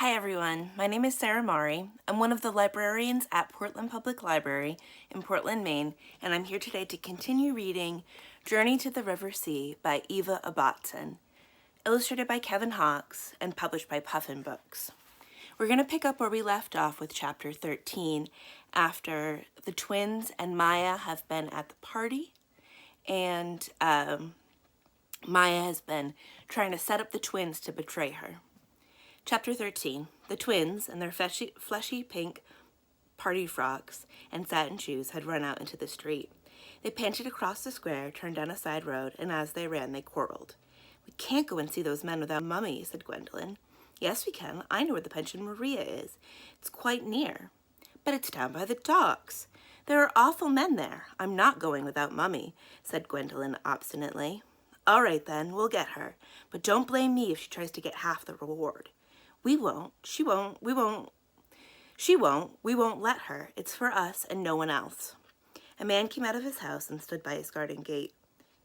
Hi everyone, my name is Sarah Mari. I'm one of the librarians at Portland Public Library in Portland, Maine, and I'm here today to continue reading Journey to the River Sea by Eva Ibbotson, illustrated by Kevin Hawkes and published by Puffin Books. We're going to pick up where we left off with chapter 13 after the twins and Maya have been at the party and Maya has been trying to set up the twins to betray her. Chapter 13. The twins, in their fleshy pink party frocks and satin shoes, had run out into the street. They panted across the square, turned down a side road, and as they ran, they quarreled. "We can't go and see those men without Mummy," said Gwendolyn. "Yes, we can. I know where the Pension Maria is. It's quite near." "But it's down by the docks. There are awful men there. I'm not going without Mummy," said Gwendolyn obstinately. "All right, then, we'll get her. But don't blame me if she tries to get half the reward." "We won't. She won't. We won't. She won't. We won't let her. It's for us and no one else." A man came out of his house and stood by his garden gate.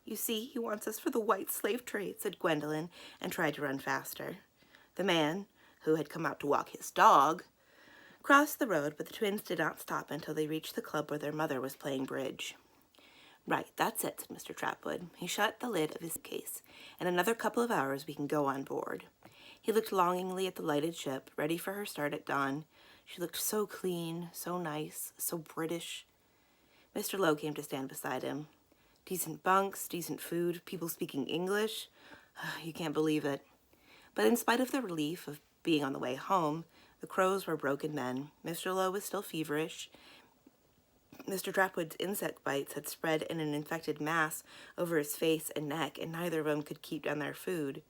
"You see, he wants us for the white slave trade," said Gwendolyn, and tried to run faster. The man, who had come out to walk his dog, crossed the road, but the twins did not stop until they reached the club where their mother was playing bridge. "Right, that's it," said Mr. Trapwood. He shut the lid of his case. "In another couple of hours we can go on board." He looked longingly at the lighted ship, ready for her start at dawn. She looked so clean, so nice, so British. Mr. Lowe came to stand beside him. Decent bunks, decent food, people speaking English. You can't believe it. But in spite of the relief of being on the way home, the crows were broken men. Mr. Lowe was still feverish. Mr. Trapwood's insect bites had spread in an infected mass over his face and neck, and neither of them could keep down their food.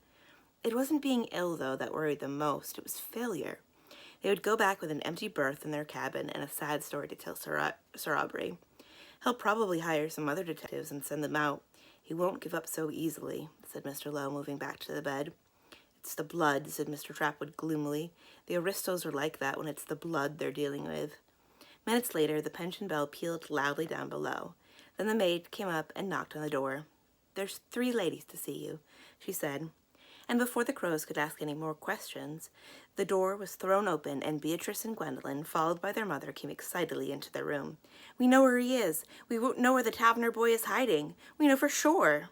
It wasn't being ill, though, that worried them most. It was failure. They would go back with an empty berth in their cabin and a sad story to tell Sir Aubrey. "He'll probably hire some other detectives and send them out. He won't give up so easily," said Mr. Lowe, moving back to the bed. "It's the blood," said Mr. Trapwood gloomily. "The aristos are like that when it's the blood they're dealing with." Minutes later, the pension bell pealed loudly down below. Then the maid came up and knocked on the door. "There's 3 ladies to see you," she said. And before the crows could ask any more questions, the door was thrown open and Beatrice and Gwendolyn, followed by their mother, came excitedly into the room. "We know where he is. We know where the Taverner boy is hiding. We know for sure."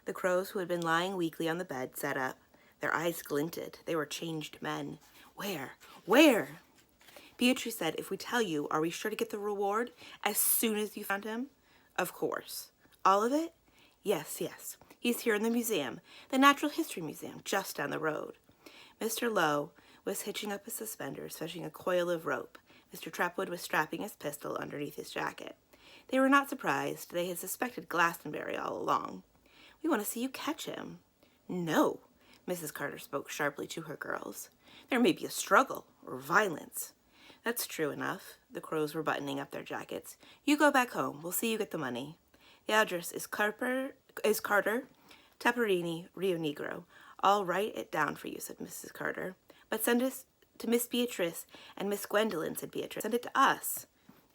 The crows, who had been lying weakly on the bed, sat up. Their eyes glinted. They were changed men. "Where? Where?" Beatrice said, "If we tell you, are we sure to get the reward as soon as you found him?" "Of course." "All of it?" Yes. He's here in the museum, the Natural History Museum, just down the road." Mr. Lowe was hitching up his suspenders, fetching a coil of rope. Mr. Trapwood was strapping his pistol underneath his jacket. They were not surprised. They had suspected Glastonbury all along. "We want to see you catch him." "No," Mrs. Carter spoke sharply to her girls. "There may be a struggle or violence." "That's true enough." The crows were buttoning up their jackets. "You go back home. We'll see you get the money. The address is Carter, Taparini, Rio Negro. I'll write it down for you," said Mrs. Carter. "But send it to Miss Beatrice and Miss Gwendolyn," said Beatrice. "Send it to us."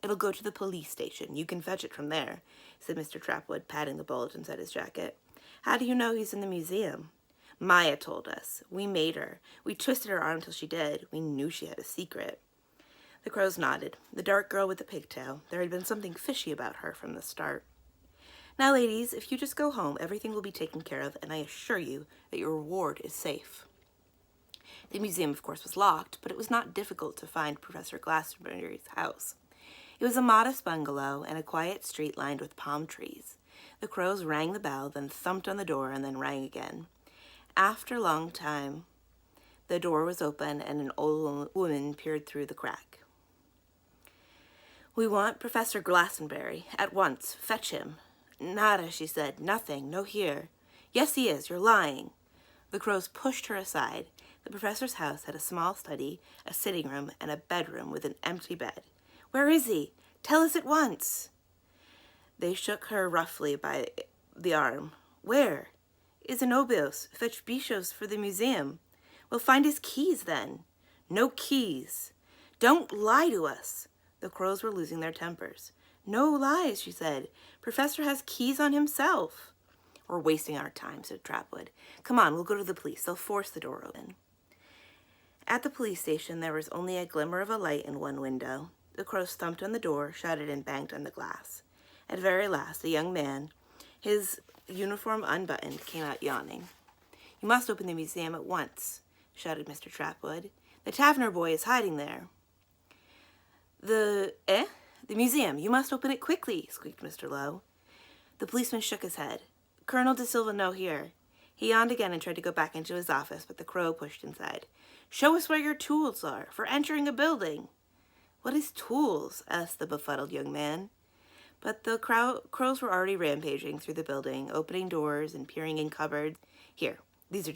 "It'll go to the police station. You can fetch it from there," said Mr. Trapwood, patting the bullet inside his jacket. "How do you know he's in the museum?" "Maya told us. We made her. We twisted her arm till she did. We knew she had a secret." The crows nodded. The dark girl with the pigtail. There had been something fishy about her from the start. "Now, ladies, if you just go home, everything will be taken care of, and I assure you that your reward is safe." The museum, of course, was locked, but it was not difficult to find Professor Glastonbury's house. It was a modest bungalow in a quiet street lined with palm trees. The crows rang the bell, then thumped on the door, and then rang again. After a long time, the door was open, and an old woman peered through the crack. "We want Professor Glastonbury. At once. Fetch him." "Nada," she said. "Nothing. No here." "Yes, he is. You're lying." The crows pushed her aside. The professor's house had a small study, a sitting room, and a bedroom with an empty bed. "Where is he? Tell us at once." They shook her roughly by the arm. "Where?" "Izanobios. Fetch Bichos for the museum." "We'll find his keys then." "No keys." "Don't lie to us." The crows were losing their tempers. "No lies," she said. "Professor has keys on himself." "We're wasting our time," said Trapwood. "Come on, we'll go to the police. They'll force the door open." At the police station, there was only a glimmer of a light in one window. The crows thumped on the door, shouted, and banged on the glass. At very last, a young man, his uniform unbuttoned, came out yawning. "You must open the museum at once," shouted Mr. Trapwood. "The Taverner boy is hiding there." The museum. You must open it quickly," squeaked Mr. Lowe. The policeman shook his head. "Colonel De Silva no here." He yawned again and tried to go back into his office, but the crow pushed inside. "Show us where your tools are for entering a building." "What is tools?" asked the befuddled young man. But the crows were already rampaging through the building, opening doors and peering in cupboards. "Here, these will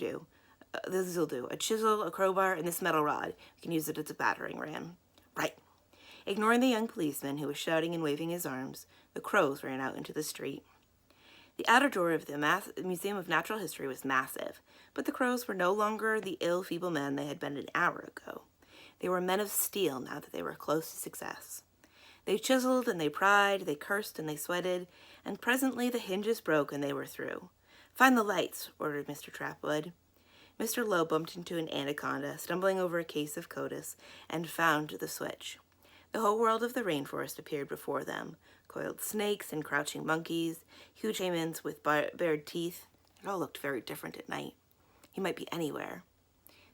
do. A chisel, a crowbar, and this metal rod. We can use it as a battering ram." "Right." Ignoring the young policeman, who was shouting and waving his arms, the crows ran out into the street. The outer door of the Museum of Natural History was massive, but the crows were no longer the ill, feeble men they had been an hour ago. They were men of steel now that they were close to success. They chiseled and they pried, they cursed and they sweated, and presently the hinges broke and they were through. "Find the lights," ordered Mr. Trapwood. Mr. Lowe bumped into an anaconda, stumbling over a case of Codis, and found the switch. The whole world of the rainforest appeared before them, coiled snakes and crouching monkeys, huge caimans with bared teeth. It all looked very different at night. He might be anywhere.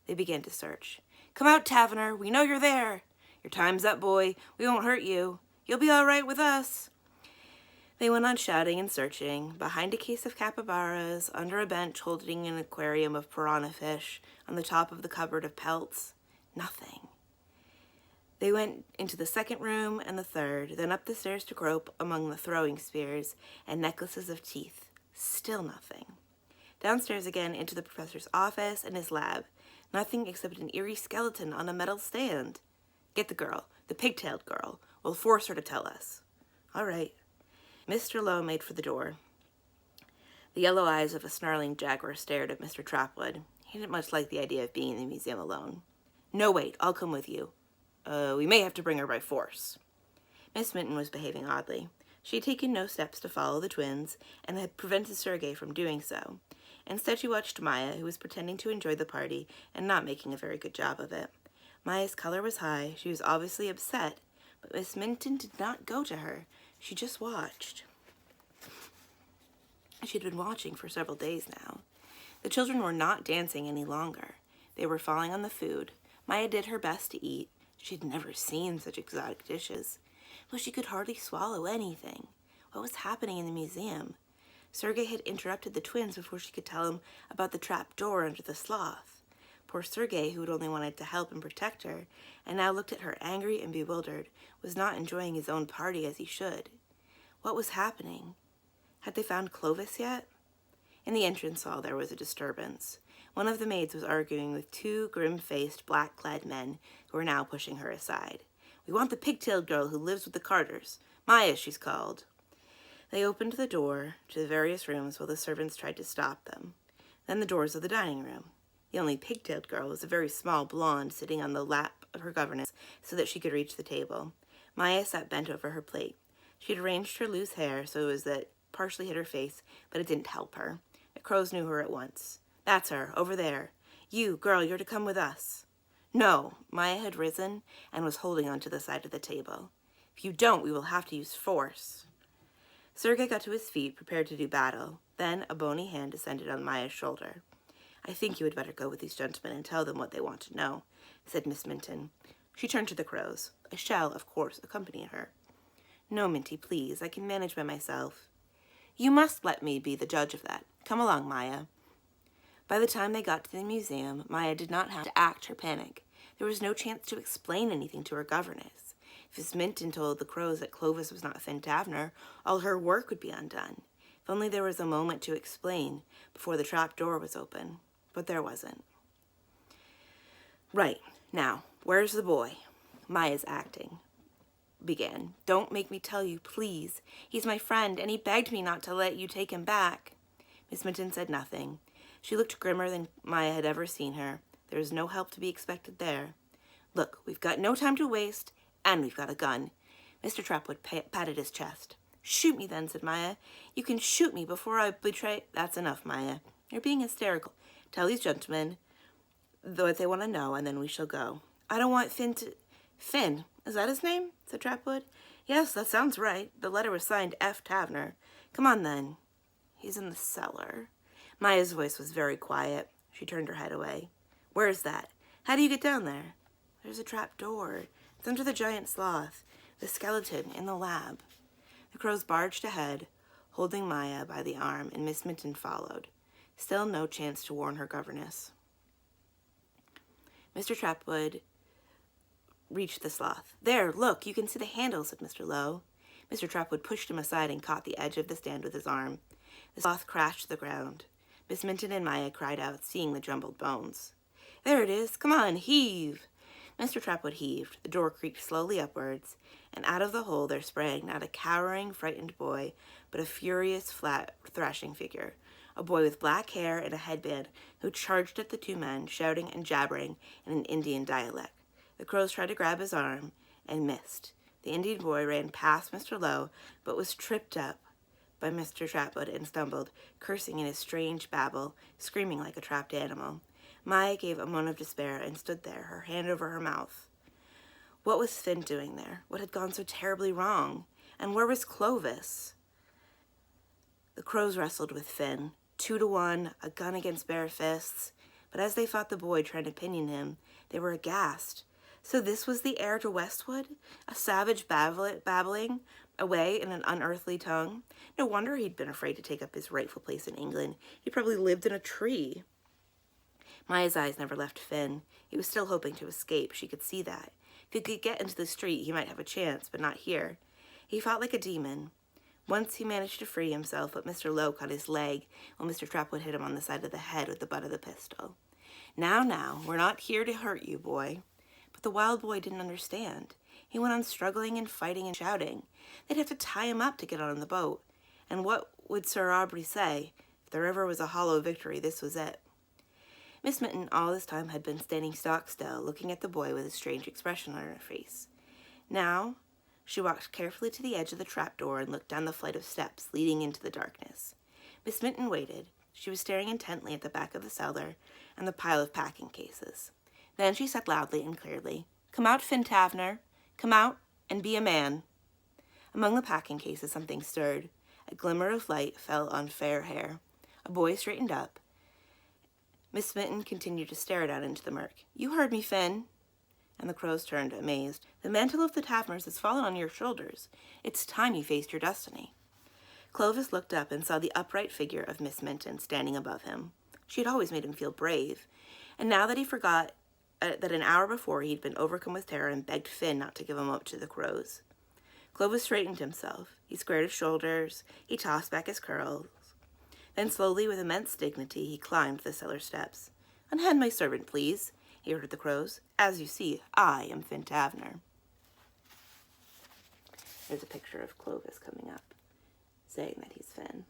They began to search. "Come out, Taverner. We know you're there. Your time's up, boy. We won't hurt you. You'll be all right with us." They went on shouting and searching, behind a case of capybaras, under a bench holding an aquarium of piranha fish, on the top of the cupboard of pelts. Nothing. They went into the second room and the third, then up the stairs to grope among the throwing spears and necklaces of teeth. Still nothing. Downstairs again into the professor's office and his lab. Nothing except an eerie skeleton on a metal stand. "Get the girl, the pigtailed girl. We'll force her to tell us." "All right." Mr. Lowe made for the door. The yellow eyes of a snarling jaguar stared at Mr. Trapwood. He didn't much like the idea of being in the museum alone. "No, wait, I'll come with you. We may have to bring her by force." Miss Mitten was behaving oddly. She had taken no steps to follow the twins, and had prevented Sergei from doing so. Instead, she watched Maya, who was pretending to enjoy the party and not making a very good job of it. Maya's color was high. She was obviously upset, but Miss Mitten did not go to her. She just watched. She'd been watching for several days now. The children were not dancing any longer. They were falling on the food. Maya did her best to eat. She'd never seen such exotic dishes, but she could hardly swallow anything. What was happening in the museum? Sergei had interrupted the twins before she could tell him about the trap door under the sloth. Poor Sergei, who had only wanted to help and protect her, and now looked at her angry and bewildered, was not enjoying his own party as he should. What was happening? Had they found Clovis yet? In the entrance hall there was a disturbance. One of the maids was arguing with two grim-faced, black-clad men who were now pushing her aside. "We want the pigtailed girl who lives with the Carters. Maya, she's called." They opened the door to the various rooms while the servants tried to stop them. Then the doors of the dining room. The only pigtailed girl was a very small blonde sitting on the lap of her governess so that she could reach the table. Maya sat bent over her plate. She had arranged her loose hair so it was that partially hid her face, but it didn't help her. The crows knew her at once. "That's her, over there. You, girl, you're to come with us." "No." Maya had risen and was holding onto the side of the table. "If you don't, we will have to use force." Sergei got to his feet, prepared to do battle. Then a bony hand descended on Maya's shoulder. "I think you had better go with these gentlemen and tell them what they want to know," said Miss Minton. She turned to the crows. "I shall, of course, accompany her." "No, Minty, please. I can manage by myself." "You must let me be the judge of that. Come along, Maya." By the time they got to the museum, Maya did not have to act her panic. There was no chance to explain anything to her governess. If Miss Minton told the crows that Clovis was not Finn Taverner, all her work would be undone. If only there was a moment to explain before the trap door was open. But there wasn't. "Right. Now, where's the boy?" Maya's acting began. "Don't make me tell you, please. He's my friend, and he begged me not to let you take him back." Miss Minton said nothing. She looked grimmer than Maya had ever seen her. There was no help to be expected there. "Look, we've got no time to waste, and we've got a gun." Mr. Trapwood patted his chest. "Shoot me then," said Maya. "You can shoot me before I betray—" "That's enough, Maya. You're being hysterical. Tell these gentlemen what they want to know, and then we shall go. I don't want Finn to... Finn? Is that his name? Said Trapwood. Yes, that sounds right. The letter was signed F. Taverner. Come on, then. He's in the cellar. Maya's voice was very quiet. She turned her head away. Where's that? How do you get down there? There's a trap door. It's under the giant sloth, the skeleton in the lab. The crows barged ahead, holding Maya by the arm, and Miss Mitten followed. Still no chance to warn her governess. Mr. Trapwood reached the sloth. There, look, you can see the handle, said Mr. Lowe. Mr. Trapwood pushed him aside and caught the edge of the stand with his arm. The sloth crashed to the ground. Miss Mitten and Maya cried out, seeing the jumbled bones. There it is. Come on, heave. Mr. Trapwood heaved. The door creaked slowly upwards, and out of the hole there sprang not a cowering, frightened boy, but a furious, flat, thrashing figure. A boy with black hair and a headband who charged at the two men, shouting and jabbering in an Indian dialect. The crows tried to grab his arm and missed. The Indian boy ran past Mr. Lowe, but was tripped up by Mr. Trapwood and stumbled, cursing in his strange babble, screaming like a trapped animal. Maya gave a moan of despair and stood there, her hand over her mouth. What was Finn doing there? What had gone so terribly wrong? And where was Clovis? The crows wrestled with Finn, 2-to-1, a gun against bare fists. But as they fought the boy trying to pinion him, they were aghast. So this was the heir to Westwood? A savage babbling away in an unearthly tongue? No wonder he'd been afraid to take up his rightful place in England. He probably lived in a tree. Maya's eyes never left Finn. He was still hoping to escape. She could see that. If he could get into the street, he might have a chance, but not here. He fought like a demon. Once he managed to free himself, but Mr. Lowe caught his leg while Mr. Trapwood hit him on the side of the head with the butt of the pistol. Now, we're not here to hurt you, boy. But the wild boy didn't understand. He went on struggling and fighting and shouting. They'd have to tie him up to get on the boat. And what would Sir Aubrey say? If there ever was a hollow victory, this was it. Miss Mitten all this time had been standing stock still, looking at the boy with a strange expression on her face. Now, she walked carefully to the edge of the trapdoor and looked down the flight of steps leading into the darkness. Miss Mitten waited. She was staring intently at the back of the cellar and the pile of packing cases. Then she said loudly and clearly, "Come out, Finn Taverner. Come out and be a man." Among the packing cases something stirred. A glimmer of light fell on fair hair. A boy straightened up. Miss Mitten continued to stare down into the murk. "You heard me, Finn." And the crows turned, amazed. "The mantle of the Taverners has fallen on your shoulders. It's time you faced your destiny." Clovis looked up and saw the upright figure of Miss Mitten standing above him. She had always made him feel brave, and now that he forgot that an hour before he'd been overcome with terror and begged Finn not to give him up to the crows. Clovis straightened himself. He squared his shoulders. He tossed back his curls. Then slowly, with immense dignity, he climbed the cellar steps. "Unhand my servant, please," he ordered the crows. "As you see, I am Finn Taverner." There's a picture of Clovis coming up, saying that he's Finn.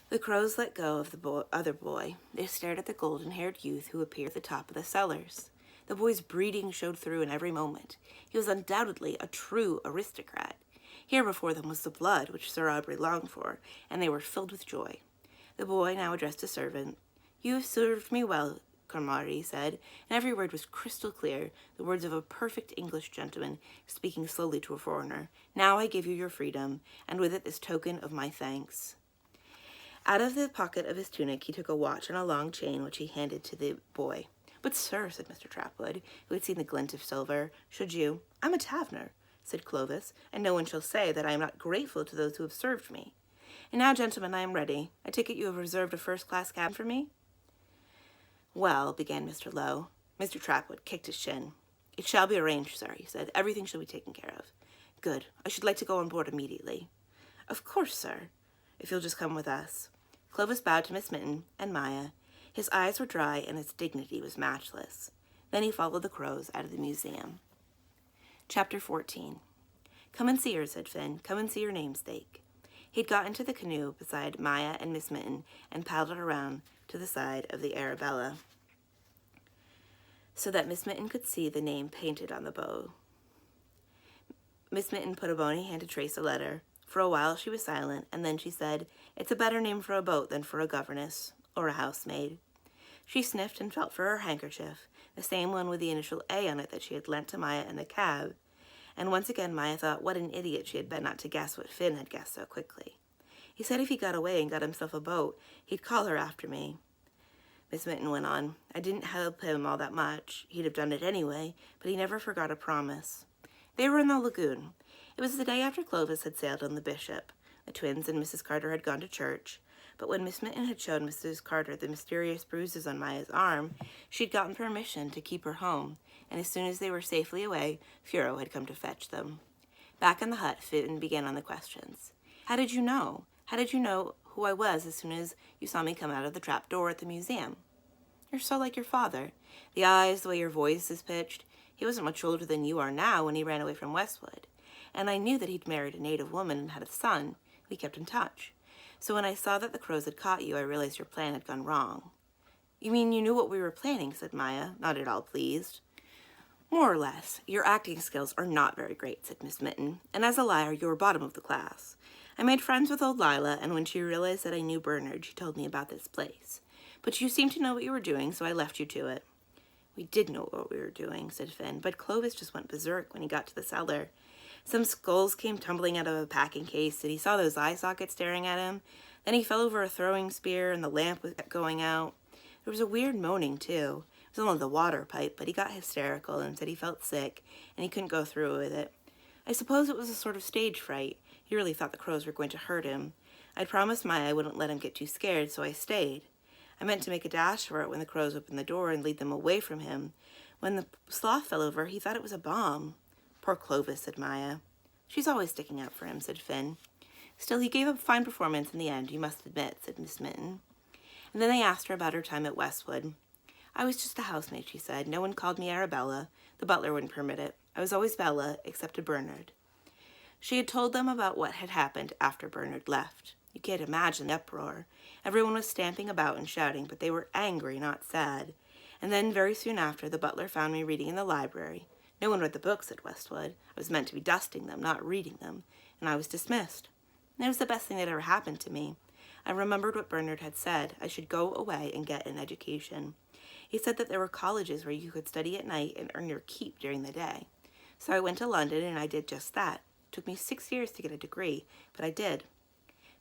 The crows let go of the other boy. They stared at the golden-haired youth who appeared at the top of the cellars. The boy's breeding showed through in every moment. He was undoubtedly a true aristocrat. Here before them was the blood which Sir Aubrey longed for, and they were filled with joy. The boy now addressed his servant. "You have served me well, Comrade," he said, and every word was crystal clear, the words of a perfect English gentleman speaking slowly to a foreigner. "Now I give you your freedom, and with it this token of my thanks." Out of the pocket of his tunic he took a watch and a long chain, which he handed to the boy. "But, sir," said Mr. Trapwood, who had seen the glint of silver, "should you—" "I'm a Taverner," said Clovis, "and no one shall say that I am not grateful to those who have served me. And now, gentlemen, I am ready. I take it you have reserved a first-class cabin for me?" "Well," began Mr. Lowe. Mr. Trapwood kicked his shin. "It shall be arranged, sir," he said. "Everything shall be taken care of." "Good. I should like to go on board immediately." "Of course, sir, if you'll just come with us." Clovis bowed to Miss Mitten and Maya. His eyes were dry and his dignity was matchless. Then he followed the crows out of the museum. Chapter 14. "Come and see her," said Finn. "Come and see your namesake." He'd got into the canoe beside Maya and Miss Mitten and paddled around to the side of the Arabella so that Miss Mitten could see the name painted on the bow. Miss Mitten put a bony hand to trace a letter. For a while she was silent, and then she said, "It's a better name for a boat than for a governess or a housemaid." She sniffed and felt for her handkerchief, the same one with the initial A on it that she had lent to Maya in the cab, and once again Maya thought what an idiot she had been not to guess what Finn had guessed so quickly. He said if he got away and got himself a boat, he'd call her after me. Miss Mitten went on. I didn't help him all that much. He'd have done it anyway, but he never forgot a promise. They were in the lagoon. It was the day after Clovis had sailed on the Bishop. The twins and Mrs. Carter had gone to church, but when Miss Mitten had shown Mrs. Carter the mysterious bruises on Maya's arm, she'd gotten permission to keep her home, and as soon as they were safely away, Furo had come to fetch them. Back in the hut, Finn began on the questions. How did you know? How did you know who I was as soon as you saw me come out of the trap door at the museum? You're so like your father. The eyes, the way your voice is pitched. He wasn't much older than you are now when he ran away from Westwood. And I knew that he'd married a native woman and had a son. We kept in touch. So when I saw that the crows had caught you, I realized your plan had gone wrong. You mean you knew what we were planning, said Maya, not at all pleased. More or less. Your acting skills are not very great, said Miss Mitten, and as a liar, you were bottom of the class. I made friends with old Lila, and when she realized that I knew Bernard, she told me about this place. But you seemed to know what you were doing, so I left you to it. We did know what we were doing, said Finn, but Clovis just went berserk when he got to the cellar. Some skulls came tumbling out of a packing case, and he saw those eye sockets staring at him. Then he fell over a throwing spear, and the lamp was going out. There was a weird moaning, too. It was only the water pipe, but he got hysterical and said he felt sick, and he couldn't go through with it. I suppose it was a sort of stage fright. He really thought the crows were going to hurt him. I'd promised Maya I wouldn't let him get too scared, so I stayed. I meant to make a dash for it when the crows opened the door and lead them away from him. When the sloth fell over, he thought it was a bomb. Poor Clovis, said Maya. She's always sticking up for him, said Finn. Still, he gave a fine performance in the end, you must admit, said Miss Mitten. And then they asked her about her time at Westwood. I was just a housemaid, she said. No one called me Arabella. The butler wouldn't permit it. I was always Bella, except to Bernard. She had told them about what had happened after Bernard left. You can't imagine the uproar. Everyone was stamping about and shouting, but they were angry, not sad. And then, very soon after, the butler found me reading in the library. No one read the books at Westwood. I was meant to be dusting them, not reading them, and I was dismissed. And it was the best thing that ever happened to me. I remembered what Bernard had said. I should go away and get an education. He said that there were colleges where you could study at night and earn your keep during the day. So I went to London and I did just that. It took me 6 years to get a degree, but I did.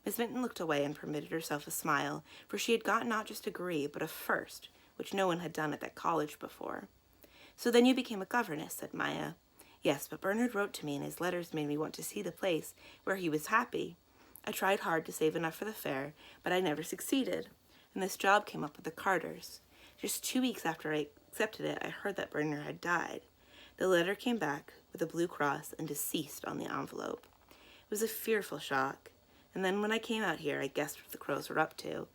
Miss Mitten looked away and permitted herself a smile, for she had gotten not just a degree, but a first, which no one had done at that college before. So then you became a governess, said Maya. Yes, but Bernard wrote to me and his letters made me want to see the place where he was happy. I tried hard to save enough for the fare, but I never succeeded, and this job came up with the Carters. Just 2 weeks after I accepted it, I heard that Bernard had died. The letter came back with a blue cross and deceased on the envelope. It was a fearful shock, and then when I came out here, I guessed what the crows were up to,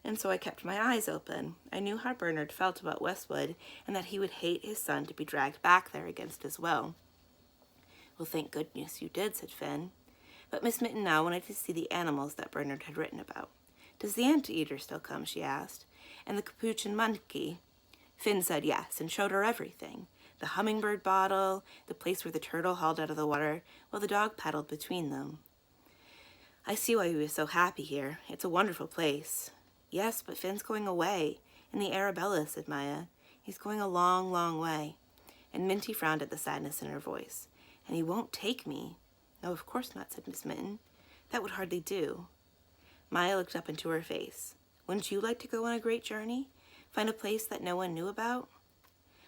and so I kept my eyes open. I knew how Bernard felt about Westwood, and that he would hate his son to be dragged back there against his will. Well, thank goodness you did, said Finn. But Miss Mitten now wanted to see the animals that Bernard had written about. Does the anteater still come, she asked, and the capuchin monkey? Finn said yes, and showed her everything. The hummingbird bottle, the place where the turtle hauled out of the water, while the dog paddled between them. I see why he was so happy here. It's a wonderful place. Yes, but Finn's going away. In the Arabella, said Maya. He's going a long, long way. And Minty frowned at the sadness in her voice. And he won't take me. No, of course not, said Miss Mitten. That would hardly do. Maya looked up into her face. Wouldn't you like to go on a great journey? Find a place that no one knew about?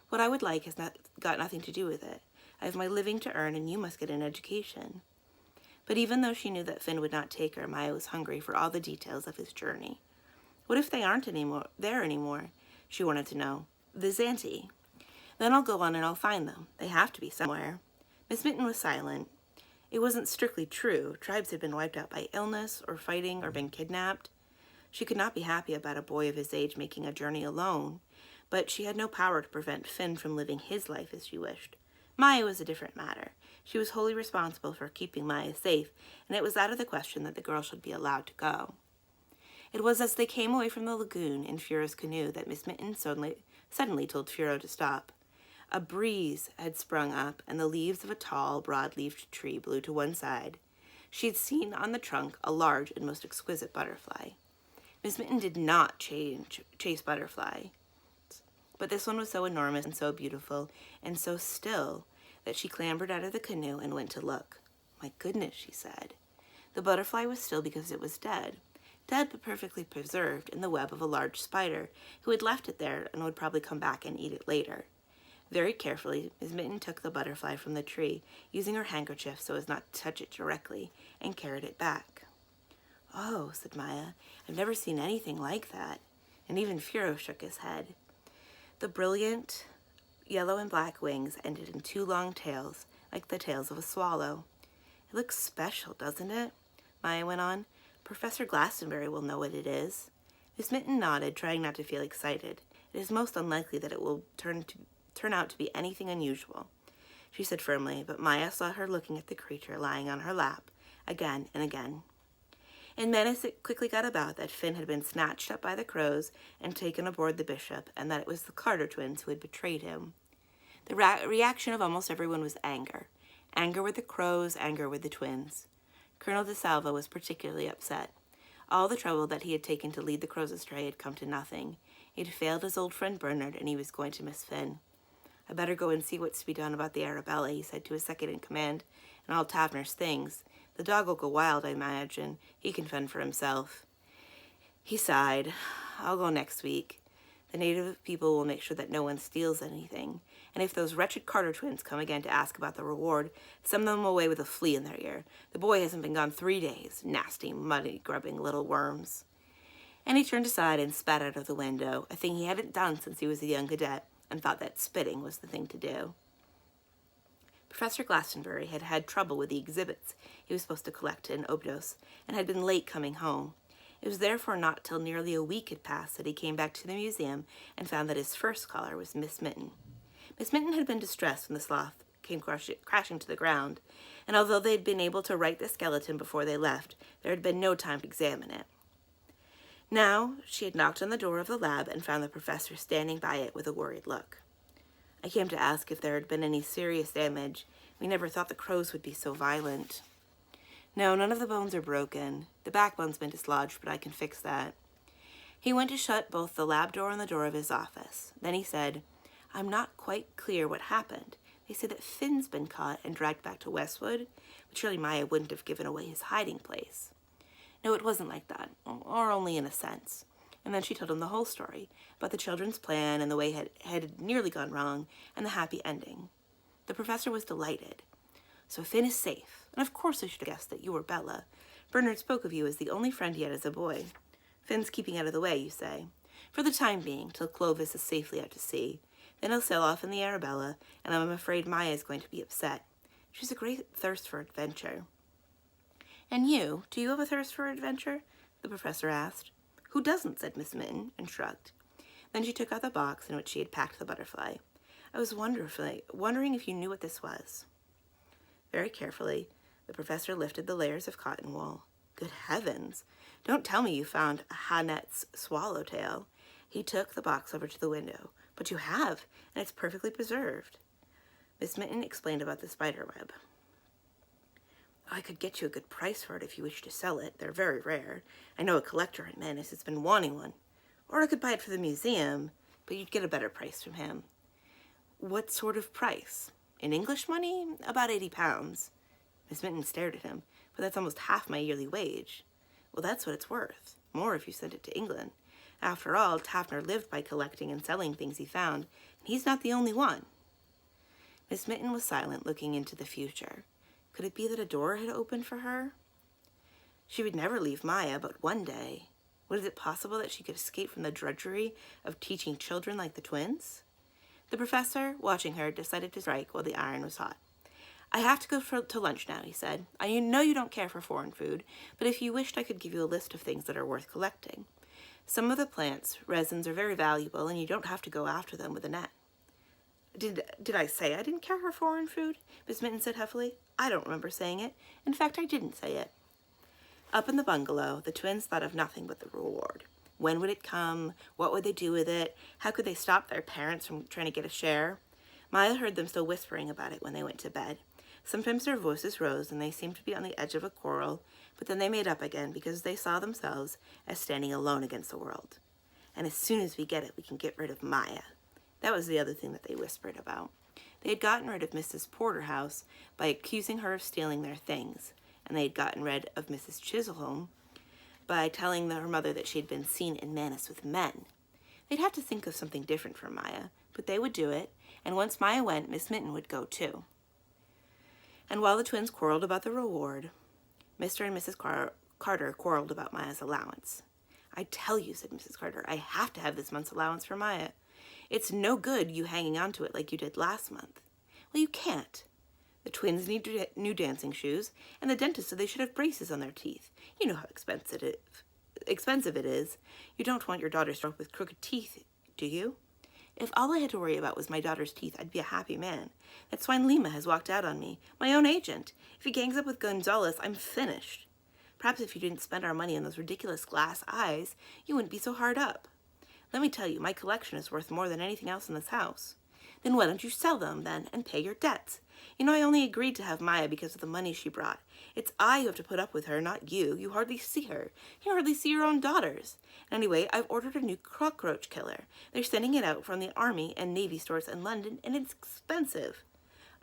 What I would like has got nothing to do with it. I have my living to earn, and you must get an education. But even though she knew that Finn would not take her, Maya was hungry for all the details of his journey. What if they aren't there anymore? She wanted to know. The Zanti. Then I'll go on and I'll find them. They have to be somewhere. Miss Mitten was silent. It wasn't strictly true. Tribes had been wiped out by illness or fighting or been kidnapped. She could not be happy about a boy of his age making a journey alone, but she had no power to prevent Finn from living his life as she wished. Maya was a different matter. She was wholly responsible for keeping Maya safe, and it was out of the question that the girl should be allowed to go. It was as they came away from the lagoon in Furo's canoe that Miss Mitten suddenly told Furo to stop. A breeze had sprung up, and the leaves of a tall, broad-leaved tree blew to one side. She had seen on the trunk a large and most exquisite butterfly. Miss Mitten did not chase Butterfly. But this one was so enormous and so beautiful and so still that she clambered out of the canoe and went to look. My goodness, she said. The butterfly was still because it was dead. Dead but perfectly preserved in the web of a large spider who had left it there and would probably come back and eat it later. Very carefully, Miss Mitten took the butterfly from the tree, using her handkerchief so as not to touch it directly, and carried it back. "Oh," said Maya, "I've never seen anything like that." And even Furo shook his head. The brilliant yellow and black wings ended in two long tails, like the tails of a swallow. "It looks special, doesn't it?" Maya went on. "Professor Glastonbury will know what it is." Miss Mitten nodded, trying not to feel excited. "It is most unlikely that it will turn out to be anything unusual," she said firmly, but Maya saw her looking at the creature lying on her lap again and again. In Menace, it quickly got about that Finn had been snatched up by the crows and taken aboard the Bishop, and that it was the Carter twins who had betrayed him. The reaction of almost everyone was anger. Anger with the crows, anger with the twins. Colonel de Salva was particularly upset. All the trouble that he had taken to lead the crows astray had come to nothing. He had failed his old friend Bernard, and he was going to miss Finn. "I better go and see what's to be done about the Arabella," he said to his second-in-command, "and all Taverner's things. The dog will go wild, I imagine. He can fend for himself." He sighed. "I'll go next week. The native people will make sure that no one steals anything. And if those wretched Carter twins come again to ask about the reward, send them away with a flea in their ear. The boy hasn't been gone 3 days. Nasty, muddy-grubbing little worms." And he turned aside and spat out of the window, a thing he hadn't done since he was a young cadet, and thought that spitting was the thing to do. Professor Glastonbury had had trouble with the exhibits he was supposed to collect in Obdos, and had been late coming home. It was therefore not till nearly a week had passed that he came back to the museum and found that his first caller was Miss Mitten. Miss Mitten had been distressed when the sloth came crashing to the ground, and although they had been able to right the skeleton before they left, there had been no time to examine it. Now she had knocked on the door of the lab and found the professor standing by it with a worried look. "I came to ask if there had been any serious damage. We never thought the crows would be so violent." "No, none of the bones are broken. The backbone's been dislodged, but I can fix that." He went to shut both the lab door and the door of his office. Then he said, "I'm not quite clear what happened. They say that Finn's been caught and dragged back to Westwood, but surely Maya wouldn't have given away his hiding place." "No, it wasn't like that, or only in a sense." And then she told him the whole story, about the children's plan and the way it had nearly gone wrong, and the happy ending. The professor was delighted. "So Finn is safe, and of course I should have guessed that you were Bella. Bernard spoke of you as the only friend he had as a boy. Finn's keeping out of the way, you say? For the time being, till Clovis is safely out to sea. Then he'll sail off in the Arabella, and I'm afraid Maya is going to be upset. She's a great thirst for adventure." "And you, do you have a thirst for adventure?" the professor asked. "Who doesn't?" said Miss Mitten, and shrugged. Then she took out the box in which she had packed the butterfly. "I was wondering if you knew what this was." Very carefully, the professor lifted the layers of cotton wool. "Good heavens! Don't tell me you found a Hanet's swallowtail." He took the box over to the window. "But you have, and it's perfectly preserved." Miss Mitten explained about the spider web. "I could get you a good price for it if you wish to sell it. They're very rare. I know a collector in Menace has been wanting one. Or I could buy it for the museum, but you'd get a better price from him." "What sort of price?" "In English money, about £80. Miss Mitten stared at him. "But that's almost half my yearly wage." "Well, that's what it's worth. More if you sent it to England. After all, Taverner lived by collecting and selling things he found, and he's not the only one." Miss Mitten was silent, looking into the future. Could it be that a door had opened for her? She would never leave Maya, but one day. Was it possible that she could escape from the drudgery of teaching children like the twins? The professor, watching her, decided to strike while the iron was hot. "I have to go to lunch now," he said. "I know you don't care for foreign food, but if you wished I could give you a list of things that are worth collecting. Some of the plants' resins are very valuable, and you don't have to go after them with a net." Did I say I didn't care for foreign food?" Miss Mitten said huffily. "I don't remember saying it. In fact, I didn't say it." Up in the bungalow, the twins thought of nothing but the reward. When would it come? What would they do with it? How could they stop their parents from trying to get a share? Maya heard them still whispering about it when they went to bed. Sometimes their voices rose and they seemed to be on the edge of a quarrel, but then they made up again because they saw themselves as standing alone against the world. "And as soon as we get it, we can get rid of Maya." That was the other thing that they whispered about. They had gotten rid of Mrs. Porterhouse by accusing her of stealing their things, and they had gotten rid of Mrs. Chiselholm by telling her mother that she had been seen in Manus with men. They'd have to think of something different for Maya, but they would do it, and once Maya went, Miss Mitten would go too. And while the twins quarreled about the reward, Mr. and Mrs. Carter quarreled about Maya's allowance. "I tell you," said Mrs. Carter, "I have to have this month's allowance for Maya. It's no good you hanging on to it like you did last month." "Well, you can't. The twins need new dancing shoes, and the dentist said they should have braces on their teeth. You know how expensive it is. You don't want your daughter struck with crooked teeth, do you?" "If all I had to worry about was my daughter's teeth, I'd be a happy man. That swine Lima has walked out on me, my own agent. If he gangs up with Gonzales, I'm finished. Perhaps if you didn't spend our money on those ridiculous glass eyes, you wouldn't be so hard up. Let me tell you, my collection is worth more than anything else in this house." "Then why don't you sell them, then, and pay your debts? You know I only agreed to have Maya because of the money she brought. It's I who have to put up with her, not you. You hardly see her. You hardly see your own daughters. And anyway, I've ordered a new cockroach killer. They're sending it out from the Army and Navy stores in London, and it's expensive."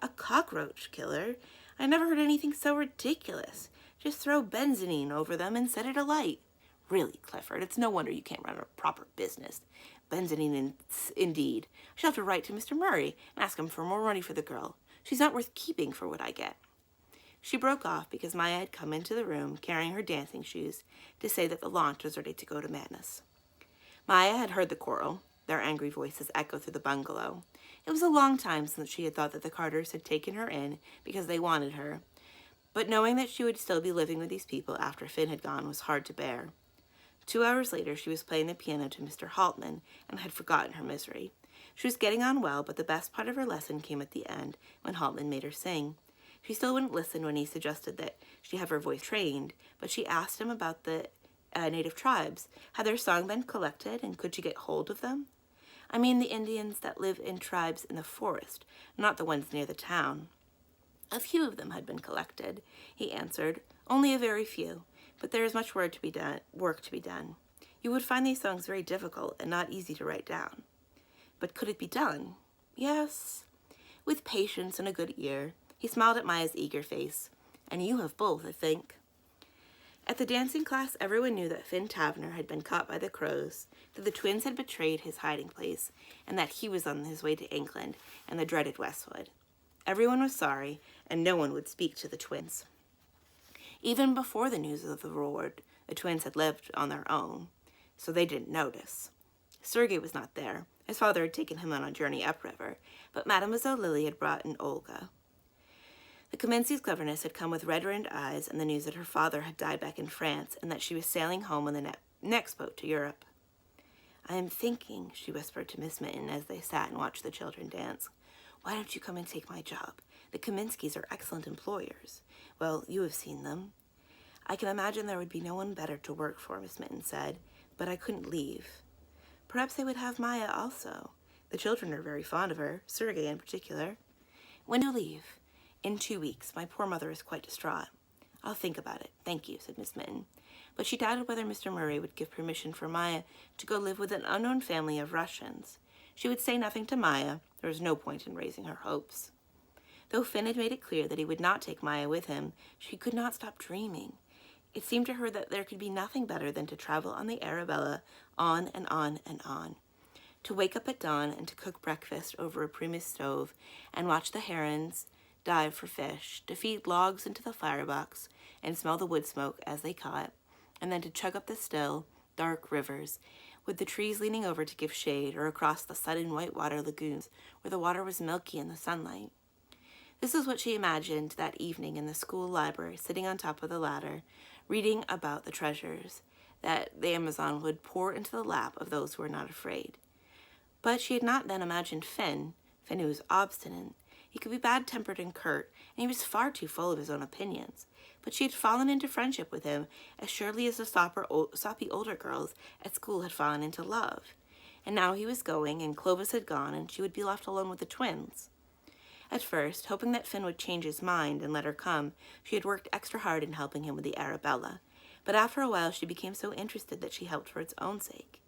"A cockroach killer? I never heard anything so ridiculous. Just throw benzene over them and set it alight." "Really, Clifford, it's no wonder you can't run a proper business. Benzene indeed. I shall have to write to Mr. Murray and ask him for more money for the girl. She's not worth keeping for what I get." She broke off because Maya had come into the room carrying her dancing shoes to say that the launch was ready to go to Manus. Maya had heard the quarrel, their angry voices echo through the bungalow. It was a long time since she had thought that the Carters had taken her in because they wanted her, but knowing that she would still be living with these people after Finn had gone was hard to bear. 2 hours later, she was playing the piano to Mr. Haltman and had forgotten her misery. She was getting on well, but the best part of her lesson came at the end when Haltman made her sing. She still wouldn't listen when he suggested that she have her voice trained, but she asked him about the native tribes. Had their song been collected, and could she get hold of them? "I mean the Indians that live in tribes in the forest, not the ones near the town." "A few of them had been collected," he answered. "Only a very few, but there is much work to be done. You would find these songs very difficult and not easy to write down." "But could it be done?" "Yes, with patience and a good ear." He smiled at Maya's eager face. "And you have both, I think." At the dancing class, everyone knew that Finn Taverner had been caught by the crows, that the twins had betrayed his hiding place, and that he was on his way to England and the dreaded Westwood. Everyone was sorry, and no one would speak to the twins. Even before the news of the reward, the twins had lived on their own, so they didn't notice. Sergei was not there. His father had taken him on a journey upriver, but Mademoiselle Lily had brought in Olga. The Kaminsky's governess had come with red-rimmed eyes and the news that her father had died back in France and that she was sailing home on the next boat to Europe. "I am thinking," she whispered to Miss Mitten as they sat and watched the children dance, "why don't you come and take my job? The Kaminskys are excellent employers. Well, you have seen them." "I can imagine there would be no one better to work for," Miss Mitten said, "but I couldn't leave." "Perhaps they would have Maya also. The children are very fond of her, Sergei in particular." "When do you leave?" "In 2 weeks. My poor mother is quite distraught." "I'll think about it. Thank you," said Miss Mitten. But she doubted whether Mr. Murray would give permission for Maya to go live with an unknown family of Russians. She would say nothing to Maya. There was no point in raising her hopes. Though Finn had made it clear that he would not take Maya with him, she could not stop dreaming. It seemed to her that there could be nothing better than to travel on the Arabella on and on and on. To wake up at dawn and to cook breakfast over a Primus stove and watch the herons dive for fish, to feed logs into the firebox and smell the wood smoke as they caught, and then to chug up the still, dark rivers, with the trees leaning over to give shade, or across the sudden white-water lagoons where the water was milky in the sunlight. This is what she imagined that evening in the school library, sitting on top of the ladder, reading about the treasures that the Amazon would pour into the lap of those who were not afraid. But she had not then imagined Finn who was obstinate. He could be bad-tempered and curt, and he was far too full of his own opinions. But she had fallen into friendship with him as surely as the soppy older girls at school had fallen into love. And now he was going, and Clovis had gone, and she would be left alone with the twins. At first, hoping that Finn would change his mind and let her come, she had worked extra hard in helping him with the Arabella. But after a while, she became so interested that she helped for its own sake.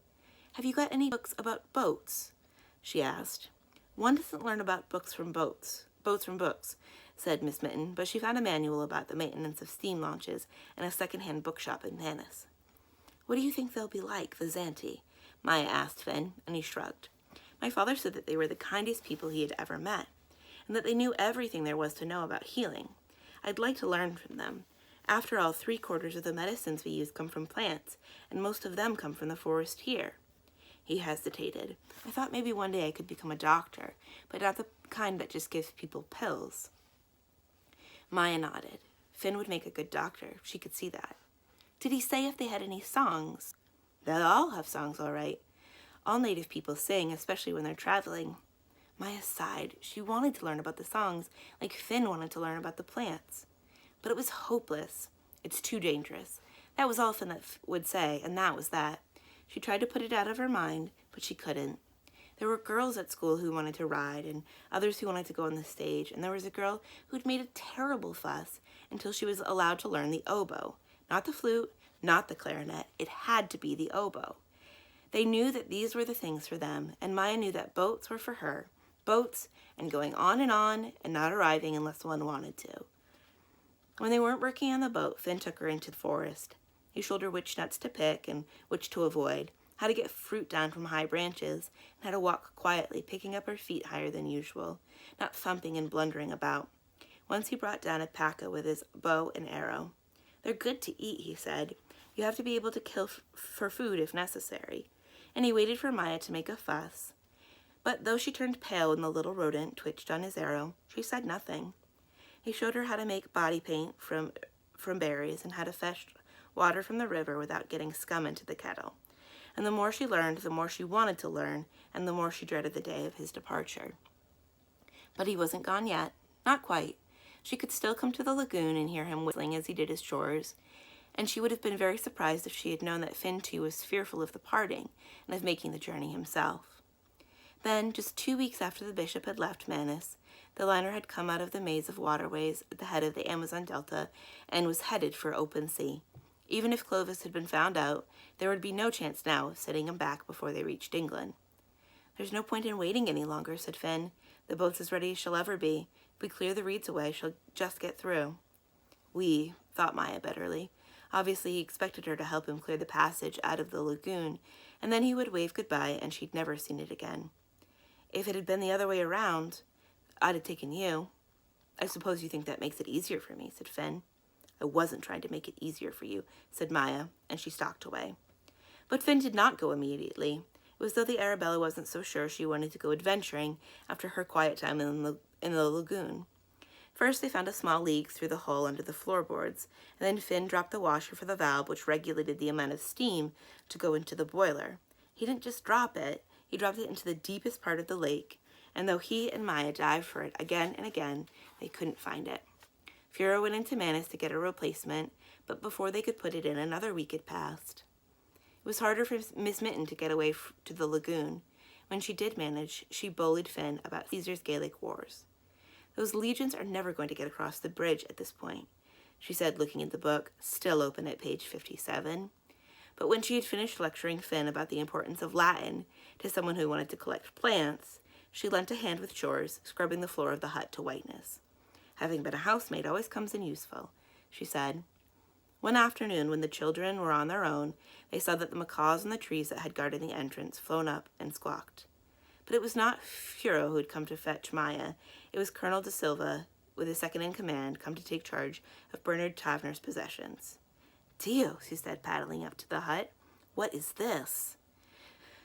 "Have you got any books about boats?" she asked. One doesn't learn about boats from books, said Miss Mitten, but she found a manual about the maintenance of steam launches in a second-hand bookshop in Venice. What do you think they'll be like, the Zante? Maya asked Finn, and he shrugged. My father said that they were the kindest people he had ever met, and that they knew everything there was to know about healing. I'd like to learn from them. After all, 3/4 of the medicines we use come from plants, and most of them come from the forest here. He hesitated. I thought maybe one day I could become a doctor, but not the kind that just gives people pills. Maya nodded. Finn would make a good doctor. She could see that. Did he say if they had any songs? They'll all have songs, all right. All native people sing, especially when they're traveling. Maya sighed. She wanted to learn about the songs, like Finn wanted to learn about the plants. But it was hopeless. It's too dangerous. That was all Finn would say, and that was that. She tried to put it out of her mind, but she couldn't. There were girls at school who wanted to ride, and others who wanted to go on the stage, and there was a girl who'd made a terrible fuss until she was allowed to learn the oboe. Not the flute, not the clarinet. It had to be the oboe. They knew that these were the things for them, and Maya knew that boats were for her. Boats, and going on, and not arriving unless one wanted to. When they weren't working on the boat, Finn took her into the forest. He showed her which nuts to pick and which to avoid, how to get fruit down from high branches, and how to walk quietly, picking up her feet higher than usual, not thumping and blundering about. Once he brought down a paca with his bow and arrow. They're good to eat, he said. You have to be able to kill for food if necessary. And he waited for Maya to make a fuss. But though she turned pale when the little rodent twitched on his arrow, she said nothing. He showed her how to make body paint from berries and how to fetch water from the river without getting scum into the kettle. And the more she learned, the more she wanted to learn, and the more she dreaded the day of his departure. But he wasn't gone yet. Not quite. She could still come to the lagoon and hear him whistling as he did his chores, and she would have been very surprised if she had known that Finn too was fearful of the parting and of making the journey himself. Then, just 2 weeks after the bishop had left Manus, the liner had come out of the maze of waterways at the head of the Amazon Delta and was headed for open sea. Even if Clovis had been found out, there would be no chance now of setting him back before they reached England. There's no point in waiting any longer, said Finn. The boat's as ready as she'll ever be. If we clear the reeds away, she'll just get through. We, thought Maya bitterly. Obviously, he expected her to help him clear the passage out of the lagoon, and then he would wave goodbye, and she'd never seen it again. If it had been the other way around, I'd have taken you. I suppose you think that makes it easier for me, said Finn. I wasn't trying to make it easier for you, said Maya, and she stalked away. But Finn did not go immediately. It was though the Arabella wasn't so sure she wanted to go adventuring after her quiet time in the lagoon. First, they found a small leak through the hole under the floorboards, and then Finn dropped the washer for the valve which regulated the amount of steam to go into the boiler. He didn't just drop it, he dropped it into the deepest part of the lake, and though he and Maya dived for it again and again, they couldn't find it. Furo went into Manus to get a replacement, but before they could put it in, another week had passed. It was harder for Miss Mitten to get away to the lagoon. When she did manage, she bullied Finn about Caesar's Gaelic wars. Those legions are never going to get across the bridge at this point, she said, looking at the book, still open at page 57. But when she had finished lecturing Finn about the importance of Latin to someone who wanted to collect plants, she lent a hand with chores, scrubbing the floor of the hut to whiteness. Having been a housemaid always comes in useful, she said. One afternoon, when the children were on their own, they saw that the macaws in the trees that had guarded the entrance flown up and squawked. But it was not Furo who had come to fetch Maya. It was Colonel de Silva, with his second-in-command, come to take charge of Bernard Taverner's possessions. Dio, she said, paddling up to the hut. What is this?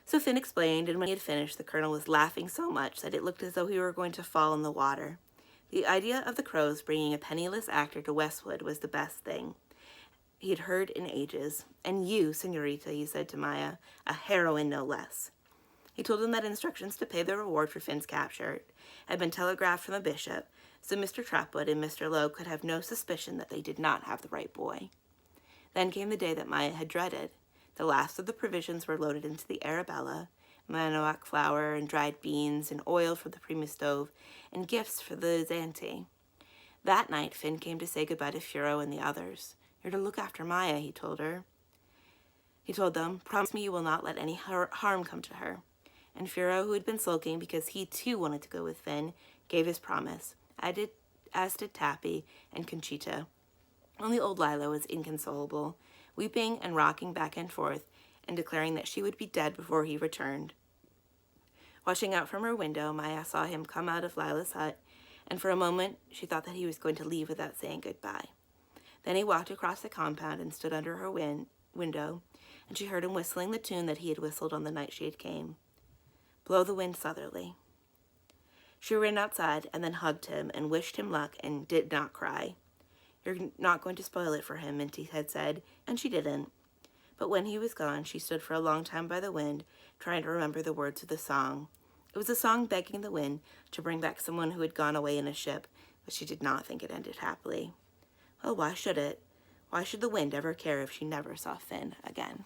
So Finn explained, and when he had finished, the colonel was laughing so much that it looked as though he were going to fall in the water. The idea of the Crows bringing a penniless actor to Westwood was the best thing he had heard in ages. And you, senorita, he said to Maya, a heroine no less. He told him that instructions to pay the reward for Finn's capture had been telegraphed from the bishop, so Mr. Trapwood and Mr. Lowe could have no suspicion that they did not have the right boy. Then came the day that Maya had dreaded. The last of the provisions were loaded into the Arabella, manioc flour and dried beans and oil for the prima stove and gifts for the Zante. That night, Finn came to say goodbye to Furo and the others. You're to look after Maya, he told them. Promise me you will not let any harm come to her. And Firo, who had been sulking because he too wanted to go with Finn, gave his promise, as did Tappy and Conchita. Only old Lila was inconsolable, weeping and rocking back and forth, and declaring that she would be dead before he returned. Watching out from her window, Maya saw him come out of Lila's hut, and for a moment she thought that he was going to leave without saying goodbye. Then he walked across the compound and stood under her window, and she heard him whistling the tune that he had whistled on the night she had came. Blow the wind southerly. She ran outside and then hugged him and wished him luck and did not cry. You're not going to spoil it for him, Minty had said, and she didn't. But when he was gone, she stood for a long time by the wind, trying to remember the words of the song. It was a song begging the wind to bring back someone who had gone away in a ship, but she did not think it ended happily. Well, why should it? Why should the wind ever care if she never saw Finn again?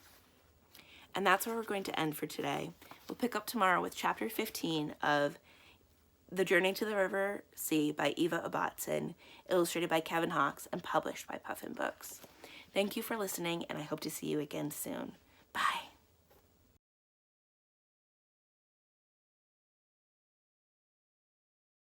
And that's where we're going to end for today. We'll pick up tomorrow with chapter 15 of The Journey to the River Sea by Eva Ibbotson, illustrated by Kevin Hawkes and published by Puffin Books. Thank you for listening, and I hope to see you again soon.